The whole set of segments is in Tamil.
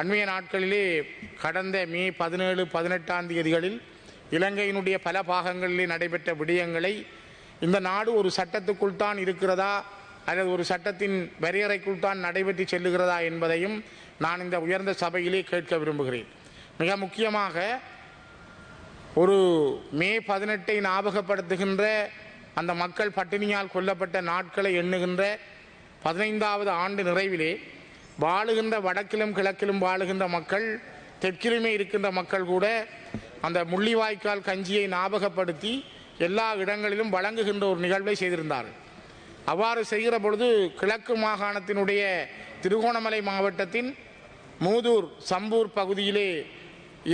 அண்மைய நாட்களிலே கடந்த மே 17, 18ஆம் தேதிகளில் இலங்கையினுடைய பல பாகங்களிலே நடைபெற்ற விடயங்களை இந்த நாடு ஒரு சட்டத்துக்குள் தான் இருக்கிறதா அல்லது ஒரு சட்டத்தின் வரையறைக்குள் தான் நடைபெற்று செல்லுகிறதா என்பதையும் நான் இந்த உயர்ந்த சபையிலே கேட்க விரும்புகிறேன். மிக முக்கியமாக ஒரு மே 18 ஞாபகப்படுத்துகின்ற அந்த மக்கள் பட்டினியால் கொல்லப்பட்ட நாட்களை எண்ணுகின்ற 15வது ஆண்டு நிறைவிலே வாழுகின்ற வடக்கிலும் கிழக்கிலும் வாழுகின்ற மக்கள், தெற்கிலுமே இருக்கின்ற மக்கள் கூட அந்த முள்ளிவாய்க்கால் கஞ்சியை ஞாபகப்படுத்தி எல்லா இடங்களிலும் வழங்குகின்ற ஒரு நிகழ்வை செய்திருந்தார்கள். அவ்வாறு செய்கிற பொழுது கிழக்கு மாகாணத்தினுடைய திருகோணமலை மாவட்டத்தின் மூதூர் சம்பூர் பகுதியிலே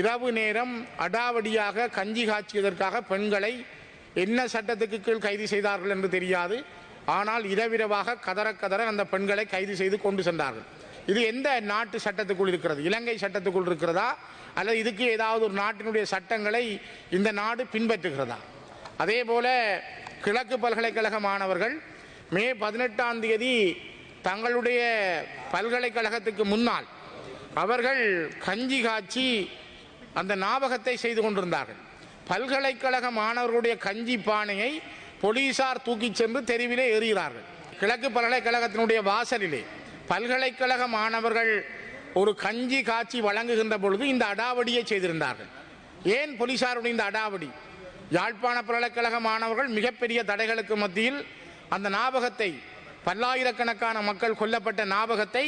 இரவு நேரம் அடாவடியாக கஞ்சி காய்ச்சியதற்காக பெண்களை என்ன சட்டத்துக்கு கீழ் கைது செய்தார்கள் என்று தெரியாது. ஆனால் இரவிரவாக கதற அந்த பெண்களை கைது செய்து கொண்டு சென்றார்கள். இது எந்த நாட்டு சட்டத்துக்குள் இருக்கிறது? இலங்கை சட்டத்துக்குள் இருக்கிறதா அல்லது இதுக்கு ஏதாவது ஒரு நாட்டினுடைய சட்டங்களை இந்த நாடு பின்பற்றுகிறதா? அதே போல கிழக்கு பல்கலைக்கழக மாணவர்கள் மே 18ஆம் தேதி தங்களுடைய பல்கலைக்கழகத்துக்கு முன்னால் அவர்கள் கஞ்சி காய்ச்சி அந்த ஞாபகத்தை செய்து கொண்டிருந்தார்கள். பல்கலைக்கழக மாணவர்களுடைய கஞ்சி பானையை போலீசார் தூக்கிச் சென்று தெருவிலே எறிகிறார்கள். கிழக்கு பல்கலைக்கழகத்தினுடைய வாசலிலே பல்கலைக்கழக மாணவர்கள் ஒரு கஞ்சி காய்ச்சி வழங்குகின்ற பொழுது இந்த அடாவடியை செய்திருந்தார்கள். ஏன் போலீசாருடைய இந்த அடாவடி? யாழ்ப்பாண பல்கலைக்கழக மாணவர்கள் மிகப்பெரிய தடைகளுக்கு மத்தியில் அந்த ஞாபகத்தை, பல்லாயிரக்கணக்கான மக்கள் கொல்லப்பட்ட ஞாபகத்தை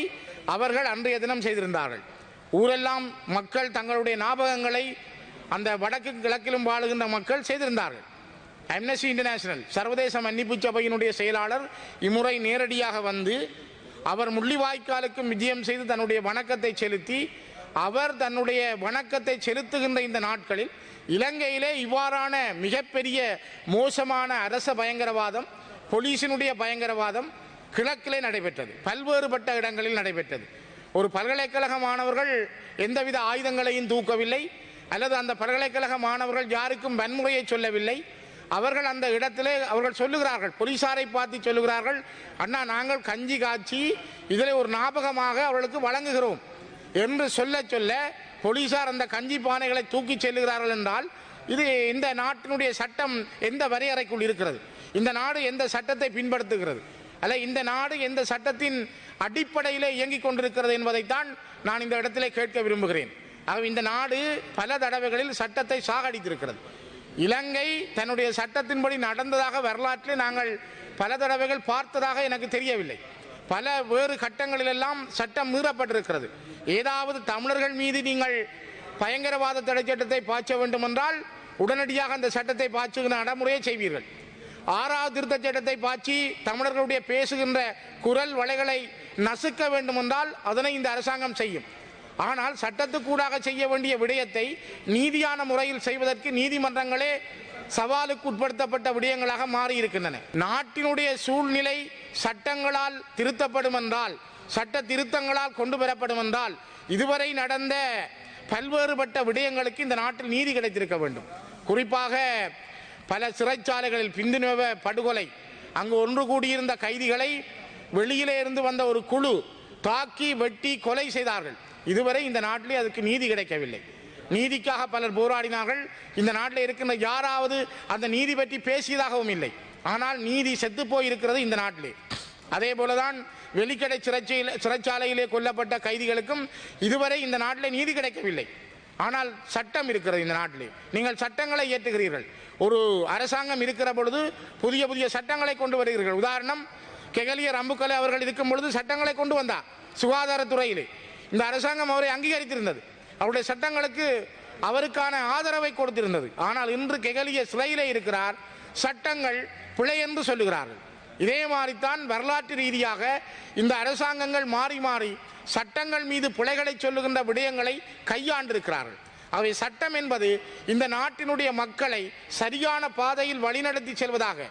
அவர்கள் அன்றைய தினம் செய்திருந்தார்கள். ஊரெல்லாம் மக்கள் தங்களுடைய ஞாபகங்களை அந்த வடக்கு கிழக்கிலும் வாழுகின்ற மக்கள் செய்திருந்தார்கள். அம்னஸ்டி இன்டர்நேஷனல் சர்வதேச மன்னிப்பு சபையினுடைய செயலாளர் இம்முறை நேரடியாக வந்து அவர் முள்ளிவாய்க்காலுக்கு விஜயம் செய்து தன்னுடைய வணக்கத்தை செலுத்தி, அவர் தன்னுடைய வணக்கத்தை செலுத்துகின்ற இந்த நாட்களில் இலங்கையிலே இவ்வாறான மிகப்பெரிய மோசமான அரச பயங்கரவாதம், போலீசினுடைய பயங்கரவாதம் கிழக்கிலே நடைபெற்றது, பல்வேறுபட்ட இடங்களில் நடைபெற்றது. ஒரு பல்கலைக்கழக மாணவர்கள் எந்தவித ஆயுதங்களையும் தூக்கவில்லை அல்லது அந்த பல்கலைக்கழக மாணவர்கள் யாருக்கும் வன்முறையை சொல்லவில்லை. அவர்கள் அந்த இடத்திலே அவர்கள் சொல்லுகிறார்கள், போலீசாரை பார்த்து சொல்லுகிறார்கள், அண்ணா நாங்கள் கஞ்சி காய்ச்சி இதில் ஒரு ஞாபகமாக அவர்களுக்கு வழங்குகிறோம் என்று சொல்ல போலீசார் அந்த கஞ்சி பானைகளை தூக்கி செல்லுகிறார்கள் என்றால் இது இந்த நாட்டினுடைய சட்டம் எந்த வரையறைக்குள் இருக்கிறது? இந்த நாடு எந்த சட்டத்தை பின்பற்றுகிறது? அல்ல இந்த நாடு எந்த சட்டத்தின் அடிப்படையிலே இயங்கிக் கொண்டிருக்கிறது என்பதைத்தான் நான் இந்த இடத்திலே கேட்க விரும்புகிறேன். ஆக இந்த நாடு பல தடவைகளில் சட்டத்தை சாகடித்திருக்கிறது. இலங்கை தன்னுடைய சட்டத்தின்படி நடந்ததாக வரலாற்றில் நாங்கள் பல தடவைகள் பார்த்ததாக எனக்கு தெரியவில்லை. பல வேறு கட்டங்களிலெல்லாம் சட்டம் மீறப்பட்டிருக்கிறது. ஏதாவது தமிழர்கள் மீது நீங்கள் பயங்கரவாத தடை சட்டத்தை பாய்ச்ச வேண்டும் என்றால் உடனடியாக அந்த சட்டத்தை பாய்ச்சுகிற நடைமுறையை செய்வீர்கள். 6வது திருத்த சட்டத்தை பாய்ச்சி தமிழர்களுடைய பேசுகின்ற குரல் வளைகளை நசுக்க வேண்டும் என்றால் அதனை இந்த அரசாங்கம் செய்யும். ஆனால் சட்டத்துக்கூடாக செய்ய வேண்டிய விடயத்தை நீதியான முறையில் செய்வதற்கு நீதிமன்றங்களே சவாலுக்கு உட்படுத்தப்பட்ட விடயங்களாக மாறி இருக்கின்றன. நாட்டினுடைய சூழ்நிலை சட்டங்களால் திருத்தப்படும் என்றால், சட்ட திருத்தங்களால் கொண்டு வரப்படும் என்றால், இதுவரை நடந்த பல்வேறுபட்ட விடயங்களுக்கு இந்த நாட்டில் நீதி கிடைத்திருக்க வேண்டும். குறிப்பாக பல சிறைச்சாலைகளில் பிந்துநுவ படுகொலை, அங்கு ஒன்று கூடியிருந்த கைதிகளை வெளியிலே இருந்து வந்த ஒரு குழு தாக்கி வெட்டி கொலை செய்தார்கள். இதுவரை இந்த நாட்டிலே அதுக்கு நீதி கிடைக்கவில்லை. நீதிக்காக பலர் போராடினார்கள். இந்த நாட்டில் இருக்கின்ற யாராவது அந்த நீதி பற்றி பேசியதாகவும் இல்லை. ஆனால் நீதி செத்து போயிருக்கிறது இந்த நாட்டிலே. அதே போலதான் வெலிக்கடை சிறைச்சாலையிலே கொல்லப்பட்ட கைதிகளுக்கும் இதுவரை இந்த நாட்டிலே நீதி கிடைக்கவில்லை. ஆனால் சட்டம் இருக்கிறது இந்த நாட்டிலே. நீங்கள் சட்டங்களை இயற்றுகிறீர்கள். ஒரு அரசாங்கம் இருக்கிற பொழுது புதிய புதிய சட்டங்களை கொண்டு வருகிறீர்கள். உதாரணம், கெகலிய ரம்புக்கலை அவர்கள் இருக்கும் பொழுது சட்டங்களை கொண்டு வந்தார். சுகாதாரத்துறையிலே இந்த அரசாங்கம் அவரை அங்கீகரித்திருந்தது. அவருடைய சட்டங்களுக்கு அவருக்கான ஆதரவை கொடுத்திருந்தது. ஆனால் இன்று கெகலிய சிறையிலே இருக்கிறார். சட்டங்கள் பிழை என்று சொல்லுகிறார்கள். இதே மாதிரித்தான் வரலாற்று ரீதியாக இந்த அரசாங்கங்கள் மாறி மாறி சட்டங்கள் மீது பிழைகளை சொல்லுகின்ற விடயங்களை கையாண்டிருக்கிறார்கள். அவை சட்டம் என்பது இந்த நாட்டினுடைய மக்களை சரியான பாதையில் வழிநடத்தி செல்வதாக,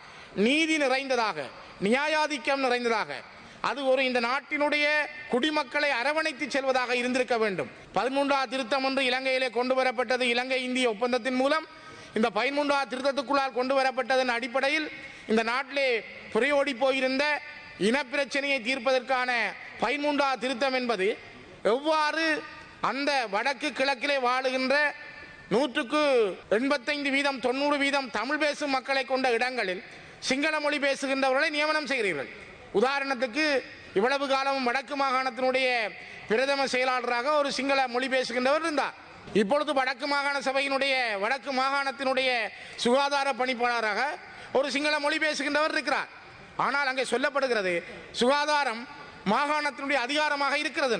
நீதி நிறைந்ததாக, நியாயாதிக்கம் நிறைந்ததாக, அது ஒரு இந்த நாட்டினுடைய குடிமக்களை அரவணைத்து செல்வதாக இருந்திருக்க வேண்டும். 13வது திருத்தம் ஒன்று இலங்கையிலே கொண்டு வரப்பட்டது. இலங்கை இந்திய ஒப்பந்தத்தின் மூலம் இந்த 13வது திருத்தத்துக்குள்ளால் கொண்டு வரப்பட்டதன் அடிப்படையில் இந்த நாட்டிலே புரையோடி போயிருந்த இனப்பிரச்சனையை தீர்ப்பதற்கான 13வது திருத்தம் என்பது எவ்வாறு அந்த வடக்கு கிழக்கிலே வாழுகின்ற 185% 90% தமிழ் பேசும் மக்களை கொண்ட இடங்களில் சிங்கள மொழி பேசுகின்றவர்களை நியமனம் செய்கிறீர்கள். உதாரணத்துக்கு இவ்வளவு காலமும் வடக்கு மாகாணத்தினுடைய பிரதம செயலாளராக ஒரு சிங்கள மொழி பேசுகின்றவர் இருந்தார். இப்பொழுது வடக்கு மாகாண சபையினுடைய வடக்கு மாகாணத்தினுடைய சுகாதார பணிப்பாளராக ஒரு சிங்கள மொழி பேசுகின்றவர் இருக்கிறார். ஆனால் அங்கே சொல்லப்படுகிறது சுகாதாரம் மாகாணத்தினுடைய அதிகாரமாக இருக்கிறது,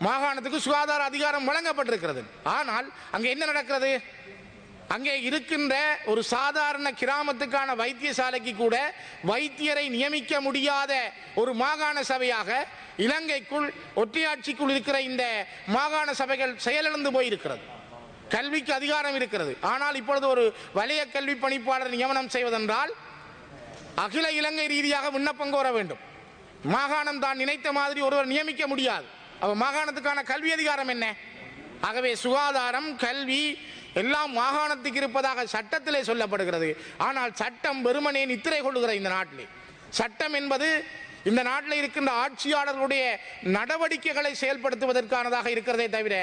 மாகாணத்துக்கு சுகாதார அதிகாரம் வழங்கப்பட்டிருக்கிறது. ஆனால் அங்கே என்ன நடக்கிறது? அங்கே இருக்கின்ற ஒரு சாதாரண கிராமத்துக்கான வைத்தியசாலைக்கு கூட வைத்தியரை நியமிக்க முடியாத ஒரு மாகாண சபையாக இலங்கைக்குள் ஒற்றையாட்சிக்குள் இருக்கிற இந்த மாகாண சபைகள் செயலிழந்து போயிருக்கிறது. கல்விக்கு அதிகாரம் இருக்கிறது, ஆனால் இப்பொழுது ஒரு வலய கல்வி பணிப்பாளர் நியமனம் செய்வதென்றால் அகில இலங்கை ரீதியாக விண்ணப்பம் கோர வேண்டும். மாகாணம் தான் நினைத்த மாதிரி ஒருவர் நியமிக்க முடியாது. மாகாணத்துக்கான கல்வி அதிகாரம் என்ன? ஆகவே சுகாதாரம் கல்வி எல்லாம் மாகாணத்துக்கு இருப்பதாக சட்டத்திலே சொல்லப்படுகிறது. ஆனால் சட்டம் வெறுமனே நித்திரை கொள்ளுகிற இந்த நாட்டிலே சட்டம் என்பது இந்த நாட்டில் இருக்கின்ற ஆட்சியாளர்களுடைய நடவடிக்கைகளை செயல்படுத்துவதற்கானதாக இருக்கிறதே தவிர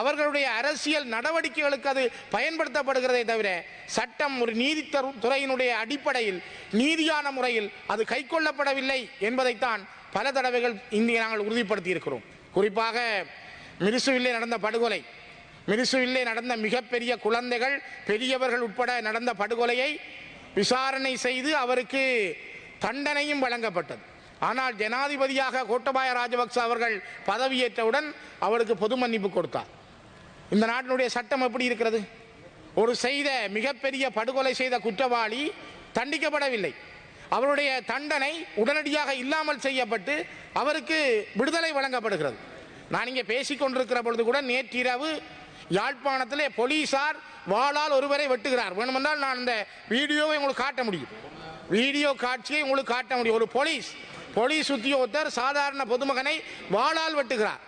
அவர்களுடைய அரசியல் நடவடிக்கைகளுக்கு அது பயன்படுத்தப்படுகிறதே தவிர சட்டம் ஒரு நீதித்துறையினுடைய அடிப்படையில் நீதியான முறையில் அது கைக்கொள்ளப்படவில்லை என்பதைத்தான் பல தடவைகள் இங்கே நாங்கள் உறுதிப்படுத்தி இருக்கிறோம். குறிப்பாக மிரிசுவிலே நடந்த படுகொலை, மிரிசுவிலே நடந்த மிகப்பெரிய குழந்தைகள் பெரியவர்கள் உட்பட நடந்த படுகொலையை விசாரணை செய்து அவருக்கு தண்டனையும் வழங்கப்பட்டது. ஆனால் ஜனாதிபதியாக கோட்டபாய ராஜபக்ச அவர்கள் பதவியேற்றவுடன் அவருக்கு பொது மன்னிப்பு கொடுத்தார். இந்த நாட்டினுடைய சட்டம் எப்படி இருக்கிறது? ஒரு செய்த மிகப்பெரிய படுகொலை செய்த குற்றவாளி தண்டிக்கப்படவில்லை, அவருடைய தண்டனை உடனடியாக இல்லாமல் செய்யப்பட்டு அவருக்கு விடுதலை வழங்கப்படுகிறது. நான் இங்கே பேசிக்கொண்டிருக்கிற பொழுது கூட நேற்றிரவு யாழ்ப்பாணத்திலே போலீசார் வாளால் ஒருவரை வெட்டுகிறார். வேணுமென்றால் நான் இந்த வீடியோவை உங்களுக்கு காட்ட முடியும், வீடியோ காட்சியை உங்களுக்கு காட்ட முடியும். ஒரு போலீஸ் உத்தியோகத்தர் சாதாரண பொதுமகனை வாளால் வெட்டுகிறார்.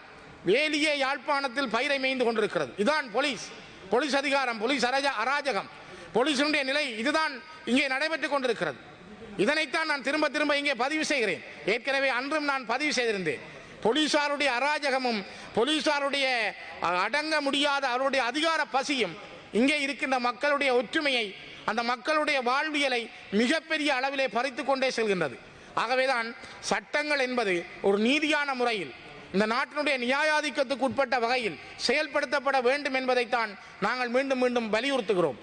வேலியே யாழ்ப்பாணத்தில் பயிரை மேய்ந்து கொண்டிருக்கிறது. இதுதான் போலீஸ் அதிகாரம், போலீஸ் அராஜகம், போலீஸினுடைய நிலை இதுதான் இங்கே நடைபெற்றுக் கொண்டிருக்கிறது. இதனைத்தான் நான் திரும்ப திரும்ப இங்கே பதிவு செய்கிறேன். ஏற்கனவே அன்றும் நான் பதிவு செய்திருந்தேன். போலீசாருடைய அராஜகமும் போலீசாருடைய அடங்க முடியாத அவருடைய அதிகார பசியும் இங்கே இருக்கின்ற மக்களுடைய ஒற்றுமையை, அந்த மக்களுடைய வாழ்வியலை மிகப்பெரிய அளவிலே பறித்து கொண்டே செல்கின்றது. ஆகவேதான் சட்டங்கள் என்பது ஒரு நீதியான முறையில் இந்த நாட்டினுடைய நியாயாதிக்கத்துக்கு உட்பட்ட வகையில் செயல்படுத்தப்பட வேண்டும் என்பதைத்தான் நாங்கள் மீண்டும் மீண்டும் வலியுறுத்துகிறோம்.